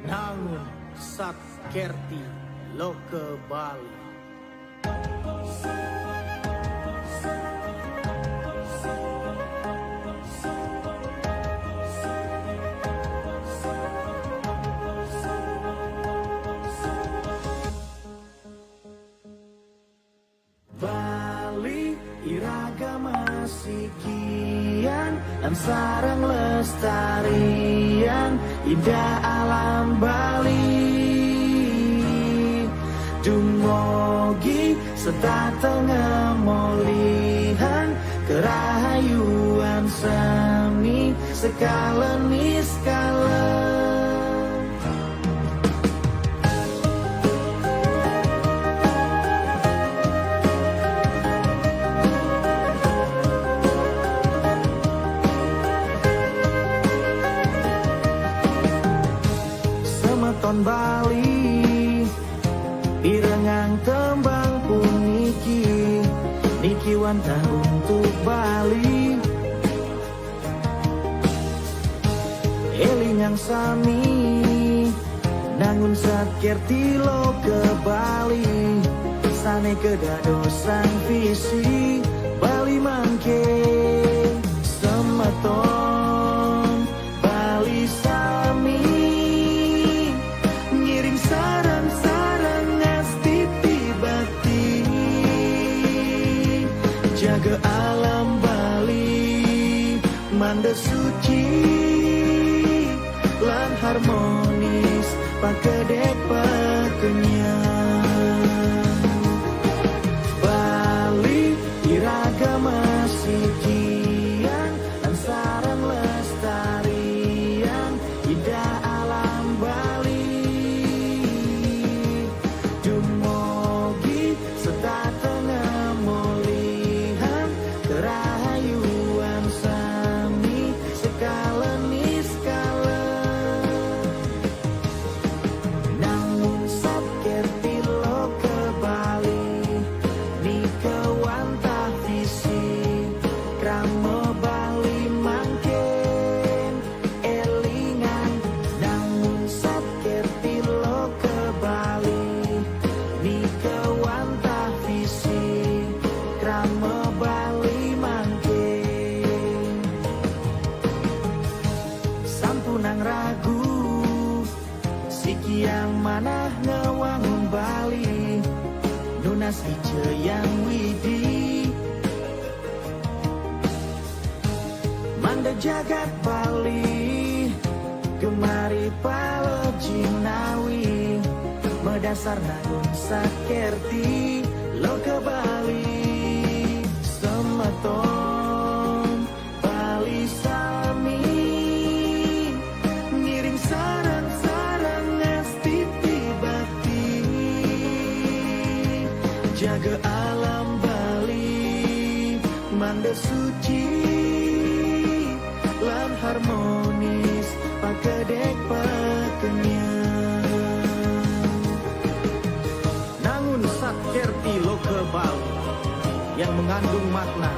Nangun Satkerti Loke Bali. Bali iragama sikian dan sarang lestarian indah alam Bali. Dumogi sedateng molihan kerahayuan seni sekala niskala. Semeton Bali irengang tembang puniki niki wanta untuk Bali elingang sami nangun Satkerti Loke Bali sane kedadosan visi Bali mangke semeton Bali sami ngiring saran-saran ngastiti bakti jaga alam Bali manda suci lan harmonis pakedek pakenyang Bali iragama sikian lan sarang lestarian indah alam Bali. Dumogi sedateng molihan kerahayuan sami sekala niskala. Namun Satkerti Loke Bali nika wantah visi krama Bali mangken elingan. Namun Satkerti Loke Bali nika wantah visi krama Bali mangken sampunang ragu sikiang manah ngewangun Bali nunas ice yang widi manda jagat Bali gemari palo jinawi medasar nangun Satkerti Loke Bali semeton Bali sami ngiring saran-saran ngastiti bakti jaga alam Bali manda suci lan harmonis pakedek pakenyang nangun Satkerti Loke Bali yang mengandung makna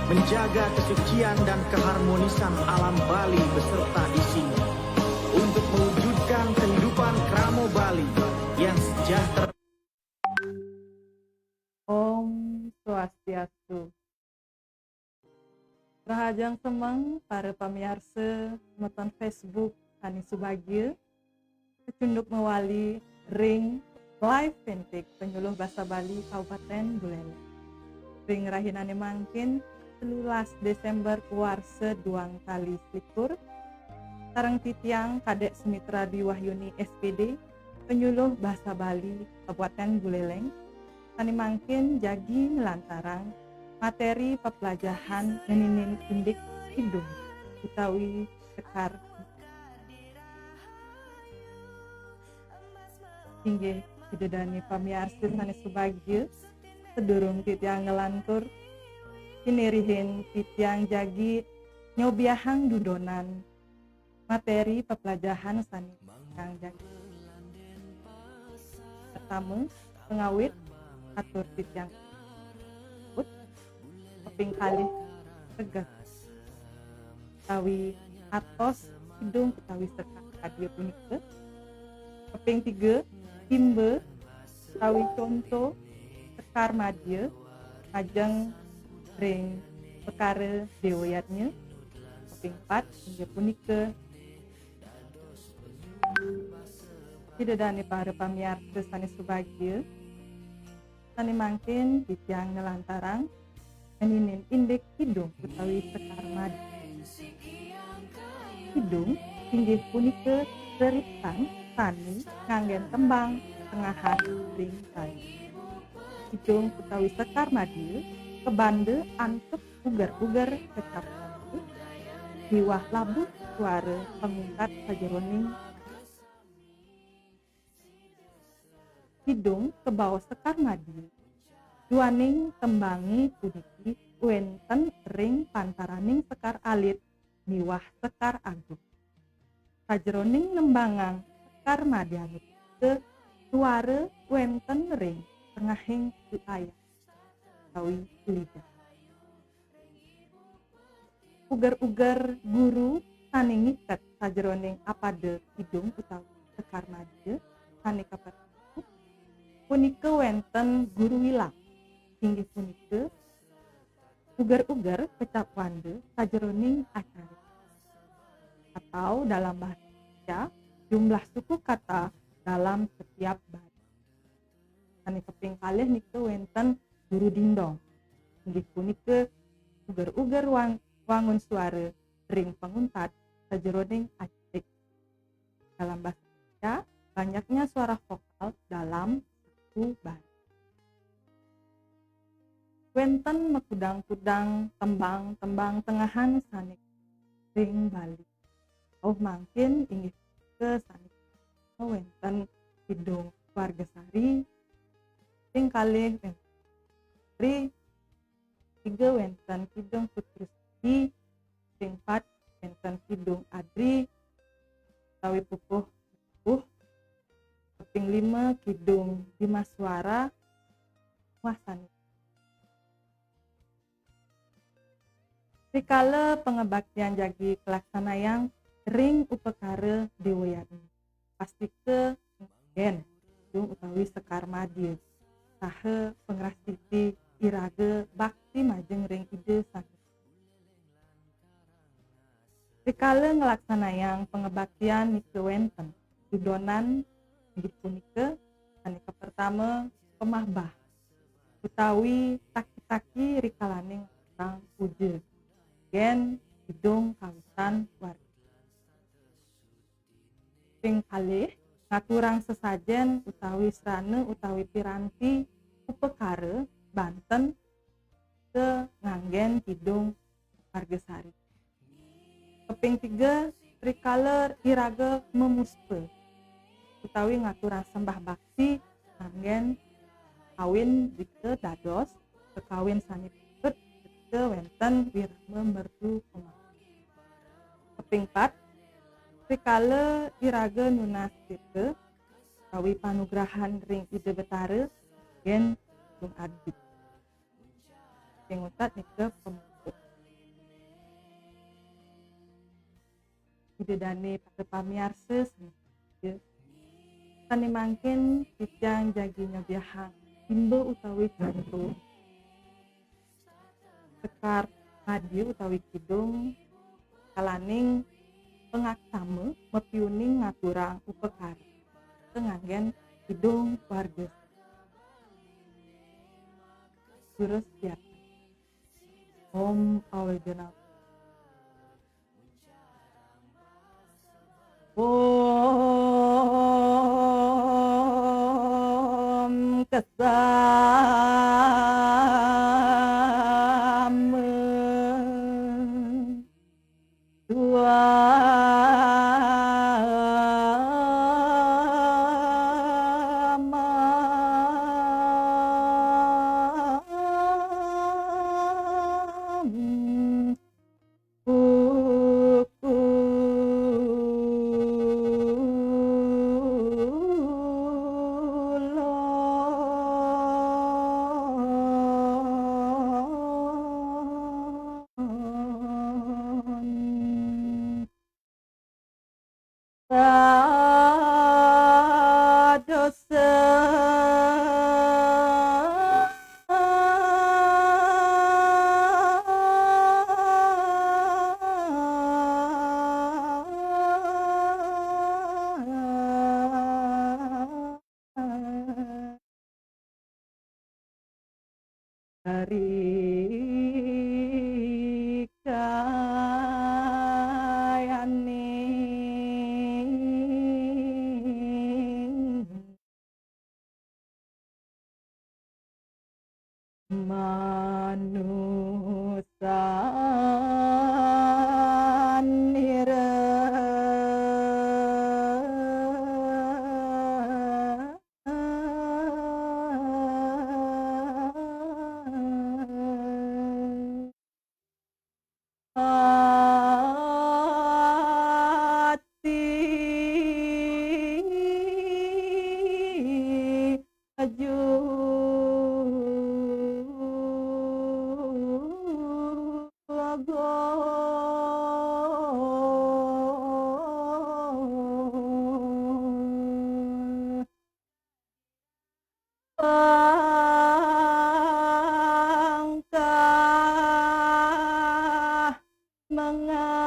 menjaga kesucian dan keharmonisan alam Bali beserta isinya untuk mewujudkan kehidupan kramo Bali yang sejahtera. Om Swastiastu. Rahajang semang para pamiarsa meton Facebook Hani Subagia kecunduk mewali ring live pentik penyuluh bahasa Bali Kabupaten Buleleng. Ring rahinane mangkin 13 Desember kuarse duang kali selikur sareng titiang Kadek Sumitra Dwi Wahyuni SPD penyuluh bahasa Bali Kabupaten Buleleng tani mangkin jagi melantarang materi pepelajaran meninin indik hidung utawi sekar inggih kededani pamiarsa sanes subagia sedurung titiang ngelantur kinirihin titiang jagi nyobiahang dudonan materi pepelajaran sanes yang jagi pertama pengawit atur titiang keping kali tegak utawi atos hidung utawi sekar kadia punika Kaping 3 timbe utawi contoh sekar madya ajeng ring perkara dewayatnya. Kaping 4 inggih punika pidedane para pamirsa sanes subagya sane mangkin titiang nelantarang meninin indek kidung utawi sekar madya. Kidung inggih punika reritan tani nganggen tembang tengahan ring tali. Kidung utawi sekar madya kebande antep ugar-ugar kecap diwah labu suara pengungkat sajeroning. Kidung kebawa sekar madya duaning tembangi puniki wenten ring pantaraning sekar alit miwah sekar agung. Sajeroning nembangang sekar madya ke suara wenten ring tengahing ayat utawi lidah. Ugar-ugar guru sane ngiket sajeroning apade kidung utawi sekar madya sane kaperlu punika wenten guru wilang inggih punika ugar-ugar kecap wande sajeroning acara atau dalam bahasa Indonesia jumlah suku kata dalam setiap bait. Sane kaping kalih nika wenten guru dingdong inggih punika ugar-ugar wangun suara ring penguntat sajeroning acik. Dalam bahasa Indonesia banyaknya suara vokal dalam satu bait. Wenten mekudang-kudang tembang-tembang tengahan sanik ring bali. Mangkin inggih ke sanik wenten kidung Wargasari sing kalih wenten 3 wenten kidung Putrusdi sing 4 wenten kidung Adri utawi pupuh kaping 5 kidung Dimaswara wasani. Rikala pengebaktian jagi kelaksanayang ring upekara dewayatni pastike gen kidung utawi sekar madya saha pengrastiti iraga bakti majeng ring ide sakit. Rikala ngelaksanayang pengebaktian nike wenten dudonan inggih punika sanika pertama pemahbah utawi taki-taki rikalaning orang puja gen kidung kawitan warga. Ping kalih ngaturang sesajen utawi srana utawi piranti upekara Banten ke nganggen kidung Wargasari. Kaping 3 rikala iraga memuspe utawi ngaturang sembah bakti nganggen kawin dike dados kekawin sanipun ke wenten wirama merdu pemah. Kaping 4 rikala iraga nunas dike utawi panugrahan ring ide betara gen kidung adit. Sing utat nika pemutut. Idedane pada pamiarsa sane mangkin titiang jagi nyabiahang timbe utawi contoh sekar madya utawi kidung kalaning pengaksama mepiuning ngaturang upekara nganggen kidung warga terus biar Om Awejanal Om Kesama Dua dari kayaning manusia hati aju Langkah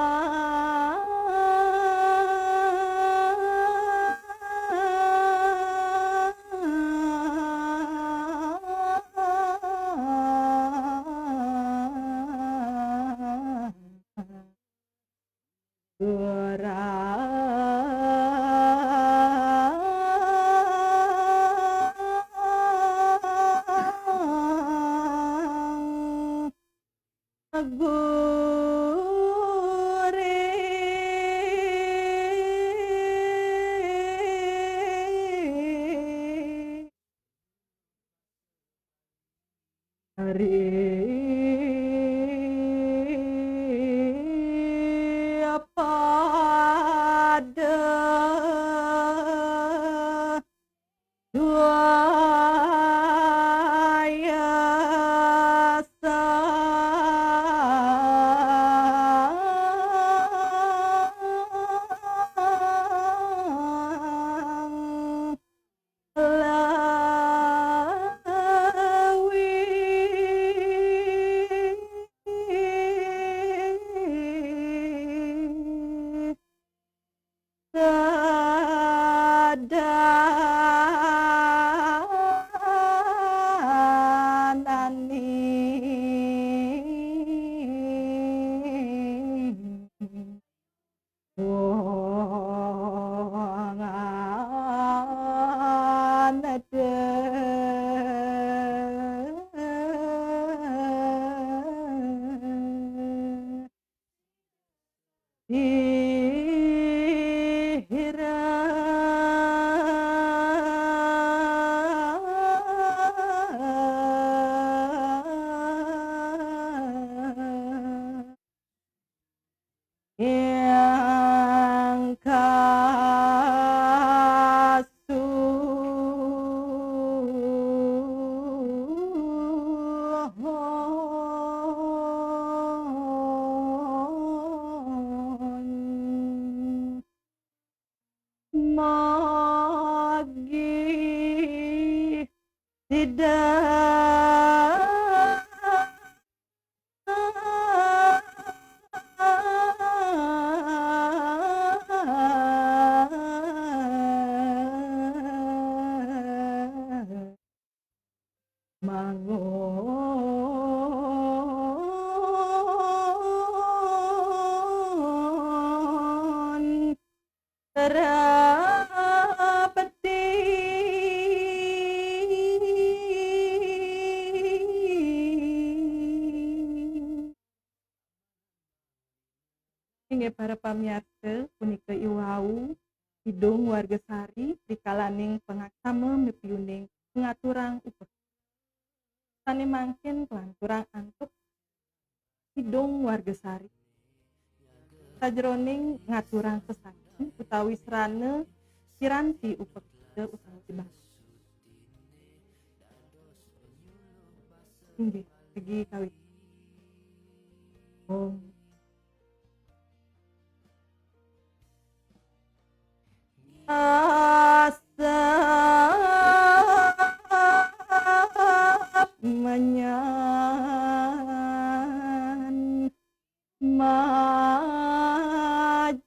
gerang gurih pada duaya sang lawi sadanani wong anade yang kasuhon magi tidak mangun terapeti inggih para pamirsa punika iwau hidung warga sari rikalaning pengaksama mipiyuning ngaturang upah tani mangkin kelanturang antuk hidung warga sari sajroning ngaturang sesajen utawi serana piranti upekita utawi dibahas inggih lagi kawit Om asap menyan majagau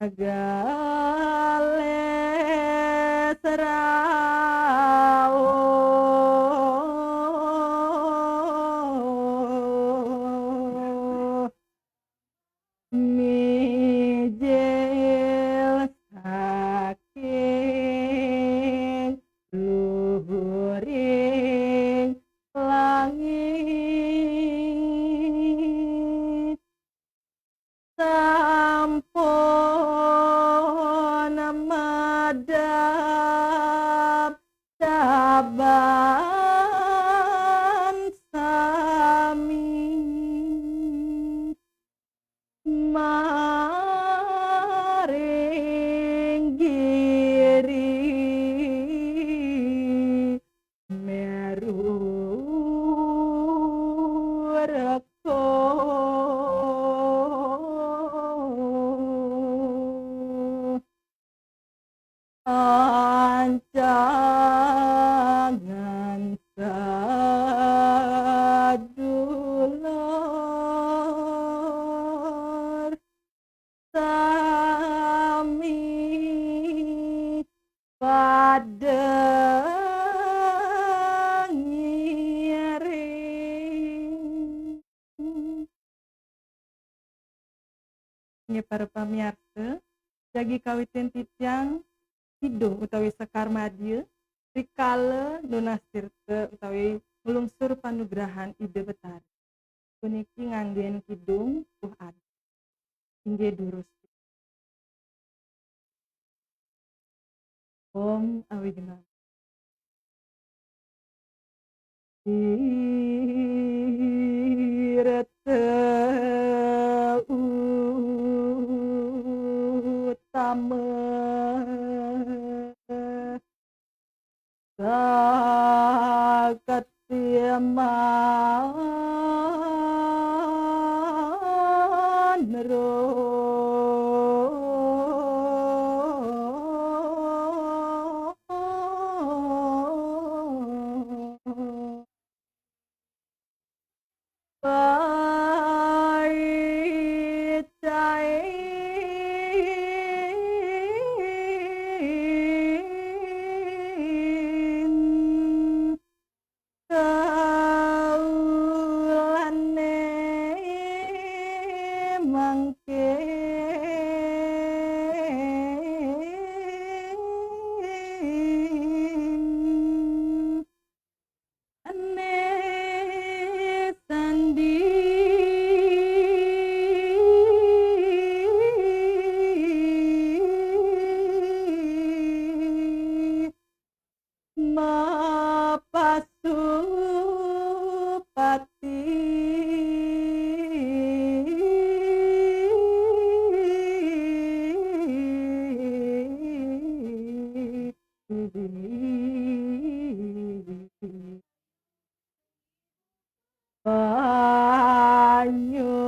Segale serawuh mijil saking luhuring langit sampun madhap saban sami maring giri Meru reko ancangan sadulur sami padang ngiring. Nya para pamirsa, jagi kawitin titiang hidung utawi sekar madya rikala nunastirte utawi melungsur panugrahan ide betari. Puniki nganggen kidung ad inggih durus. Om Awignam. Irete utama sakatiaman roh paicain kaulane mangke ane sandi mapasupati banyu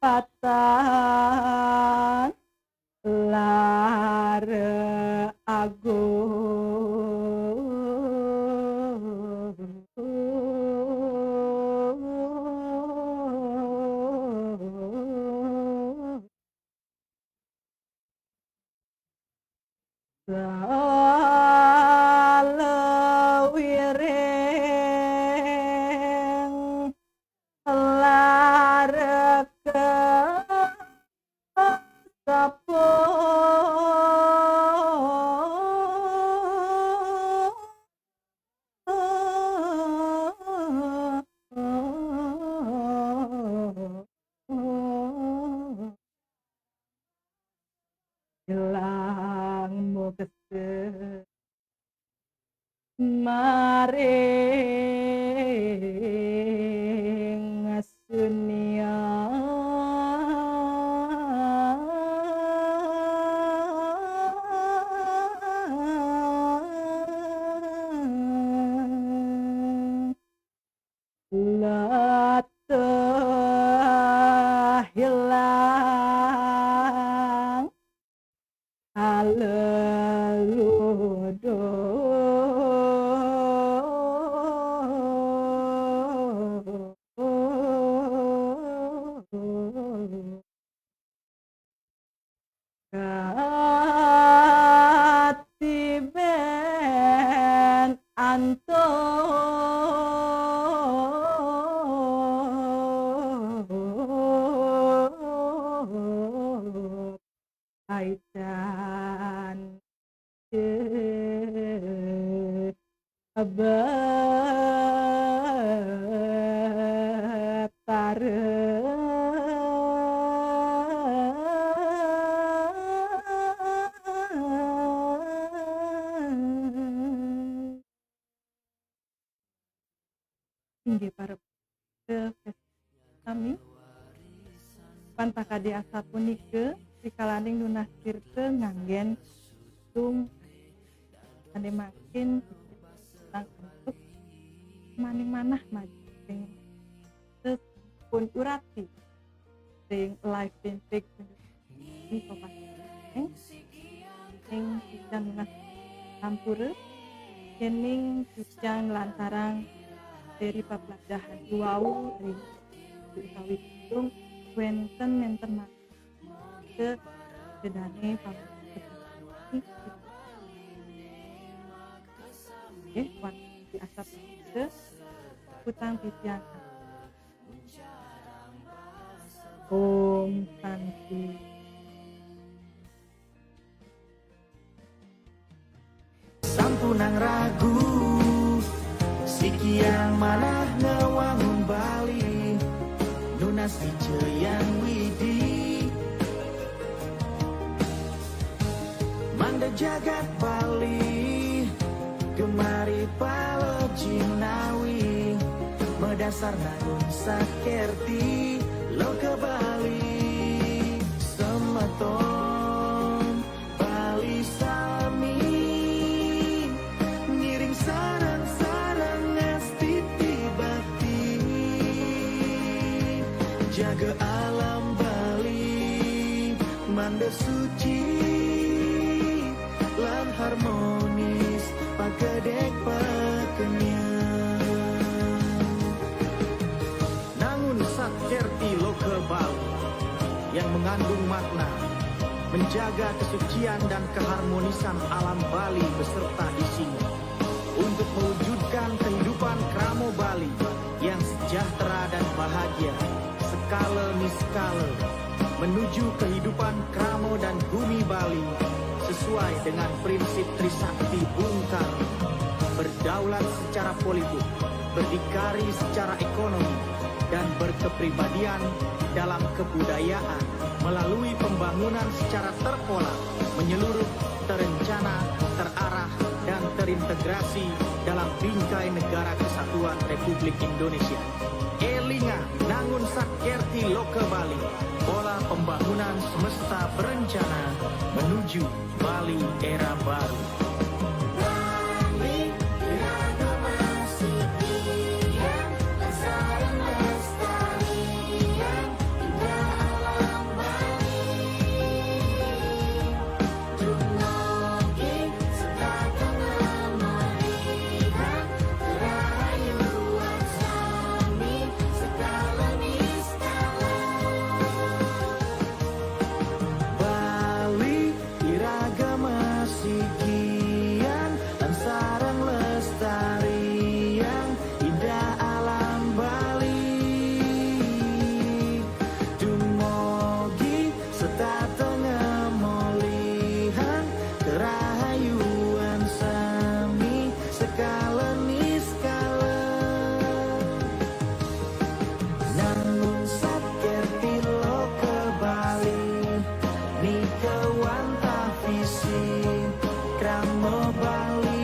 patan lara agung salewireng lara hilang mukse maring sunia lata hilang haleludo Aican tinggi para ke kami pantaka di asa punike rikalaning nunasirte nganggen tung ade makin tentang untuk maning manah maju sing pun urati sing live vintage di kabupaten sing pican lunas sampure kening pican lantarang dari papladahan duau ring utawi tung wenten menten ke sedane papladahan waktu di asap ke hutang pipian Om Santi. Sampunang ragu sikiang malah ngewangun Bali nunas di Ceyang Widi manda jagat Bali gemari palo Cinawi medasar nagun sakerti lo ke Bali semeton Bali sami ngiring sarang-sarang estiti bakti jaga alam Bali manda suci lan harmonis pagedek pakenyang nangun sakerti loka Bali yang mengandung makna menjaga kesucian dan keharmonisan alam Bali beserta isinya untuk mewujudkan kehidupan Kramo Bali yang sejahtera dan bahagia skala niskala menuju kehidupan Kramo dan bumi Bali sesuai dengan prinsip Trisakti Bung Karno, berdaulat secara politik, berdikari secara ekonomi, dan berkepribadian dalam kebudayaan melalui pembangunan secara terpola, menyeluruh, terencana, terarah, dan terintegrasi dalam bingkai negara kesatuan Republik Indonesia. Elinga nangun sakerti loka Bali, pola pembangunan semesta berencana menuju Bali era baru. Kramo Bali